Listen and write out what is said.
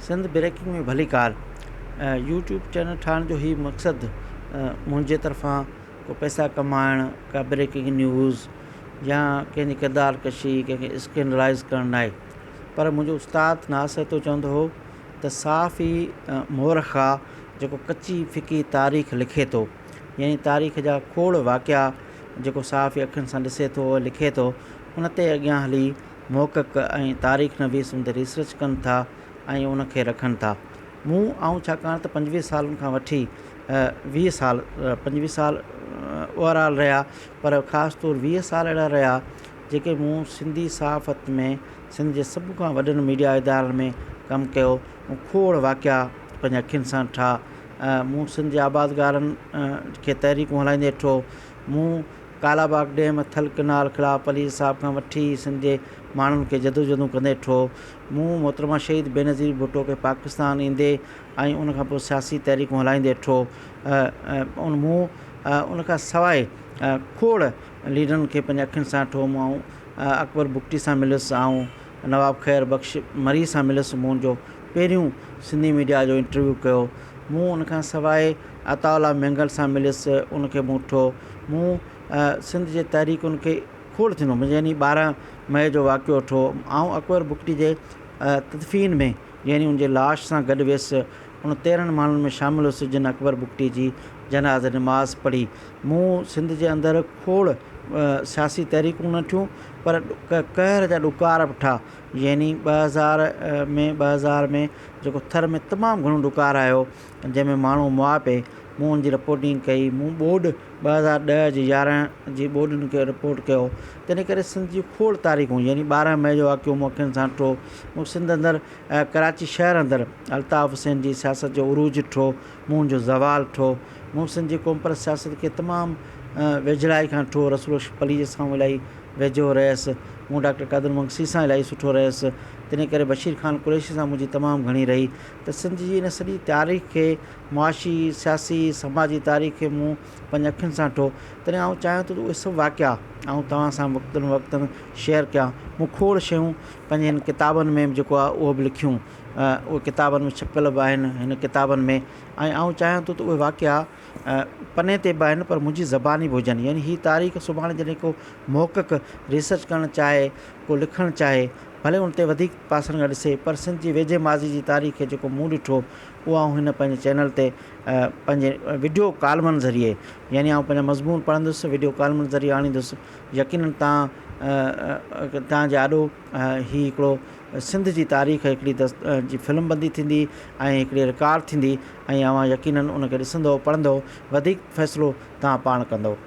Sindh breaking में भली car YouTube channel ठाहिण जो ही मक़सदु मुंहिंजे तरफ़ां को पैसा कमाइण, का ब्रेकिंग न्यूज़ या कंहिंजी किरदार कशी, कंहिंखे स्कैंडलाइज़ करणु न आहे। पर मुंहिंजो उस्तादु नासिर चवंदो हो त साफ़ ई मोरख आहे जेको कची फिकी तारीख़ लिखे थो, यानी तारीख़ जा खोड़ वाक़िया जेको साफ़ ई अखियुनि सां ॾिसे थो लिखे थो, उन ते अॻियां हली मोहक़क़ ऐं तारीख़ नवीस उन ते रिसर्च कनि था ऐं उनखे रखनि था। छाकाणि त 25 सालनि खां वठी 20 साल 25 साल ओवरऑल रहिया, पर ख़ासि तौरु 20 साल अहिड़ा रहिया जेके मूं सिंधी सहाफ़त में सिंध जे सभ खां वॾनि मीडिया इदारनि में कमु कयो। मूं खोड़ वाक़िया पंहिंजे अखियुनि सां ठाहा। मूं सिंध जे आबादगारनि खे तहरीकूं हलाईंदे ॾिठो। मूं कालाबाग डैम, थल किनाल, ख़िलाफ़ अली साहब खां वठी सिंध जे माण्हुनि खे जदोजहदूं कंदे ॾिठो। मूं मोहतरमा शहीद बेनज़ीर भुट्टो खे पाकिस्तान ईंदे ऐं उनखां पोइ सियासी तहरीकूं हलाईंदे ॾिठो। मूं उनखां सवाइ खोड़ लीडरनि खे पंहिंजे अखियुनि सां ॾिठो। मां अकबर बुगटी सां मिलियुसि, ऐं नवाब ख़ैर बख़्श मरी सां मिलियुसि। मुंहिंजो पहिरियों सिंधी मीडिया जो इंटरव्यू कयो। मूं उनखां सवाइ अताउल्ला मेंगल सां मिलियुसि, उनखे मूं ॾिठो। मूं सिंध जे तहरीकुनि खे खोड़ थींदो, यानी 12 मई जो वाक़ियो ॾिठो। अकबर बुगटी जे तदफ़ीन में यानी उनजे लाश सां गॾु वियुसि, उन 13 माण्हुनि में शामिलु हुयुसि जिन अकबर बुगटी जी जनाज़ नमाज़ पढ़ी। मूं सिंध जे अंदरि खोड़ सियासी तहरीकूं न थियूं, पर कहर जा ॾुकार ॾिठा। यानी 2000 में जेको थर में तमामु घणो ॾुकार आयो, जंहिंमें माण्हू मुआ पे। मूं उनजी रिपोर्टिंग कई। मूं बोर्ड 2010 जी 11 जी बोर्डनि खे रिपोर्ट कयो। तंहिं करे सिंध जी खोड़ तारीख़ूं, यानी 12 मई जो वाक़ियो मूं अखियुनि सां ॾिठो। मूं सिंध अंदरि कराची शहर अंदरि अल्ताफ़ हुसैन जी सियासत जो उरूज ॾिठो। मूं उनजो ज़वाल ॾिठो। मूं सिंध जी क़ौम परस्त सियासत खे तमामु वेझिड़ाई खां ॾिठो। रसूल पली सां इलाही वेझो रहियुसि। मूं डॉक्टर कादिर मंगसी सां इलाही सुठो रहियुसि। तंहिं करे बशीर ख़ान कुरैशी सां मुंहिंजी तमामु घणी रही। त सिंध जी इन सॼी तारीख़ खे, मुआशी, सियासी, समाजी तारीख़ खे मूं पंहिंजे अखियुनि सां ॾिठो। तॾहिं चाहियां थो त उहे सभु वाक़िया तव्हां सां वक़्तनि शेयर कयां। मूं खोड़ शयूं पंहिंजे हिन किताबनि में जेको आहे उहो बि लिखियूं। उहे किताबनि में छपियल बि आहिनि हिन किताबनि में। ऐं चाहियां थो त उहे वाक़िया पने ते बि आहिनि, पर मुंहिंजी ज़बानी बि हुजनि। यानी हीअ तारीख़ सुभाणे जॾहिं को मोहक़क़ रिसर्च करणु चाहे, को लिखणु चाहे, भले उन ते वधीक पासनि खां ॾिसे, पर सिंध जी वेझे माज़ी जी तारीख़ खे जेको मूं ॾिठो, उहो हिन पंहिंजे चैनल ते पंहिंजे वीडियो कॉलमनि ज़रिए, यानी पंहिंजा मज़मून पढ़ंदुसि, वीडियो कॉलमनि ज़रिए आणींदुसि। यकीननि तव्हांजे आॾो हीउ हिकिड़ो सिंध जी तारीख़ हिकिड़ी जी फिल्म बंदी थींदी ऐं हिकिड़ी रिकॉर्ड थींदी, ऐं यकीननि उनखे ॾिसंदो, पढ़ंदो, वधीक फ़ैसिलो तव्हां पाण कंदो।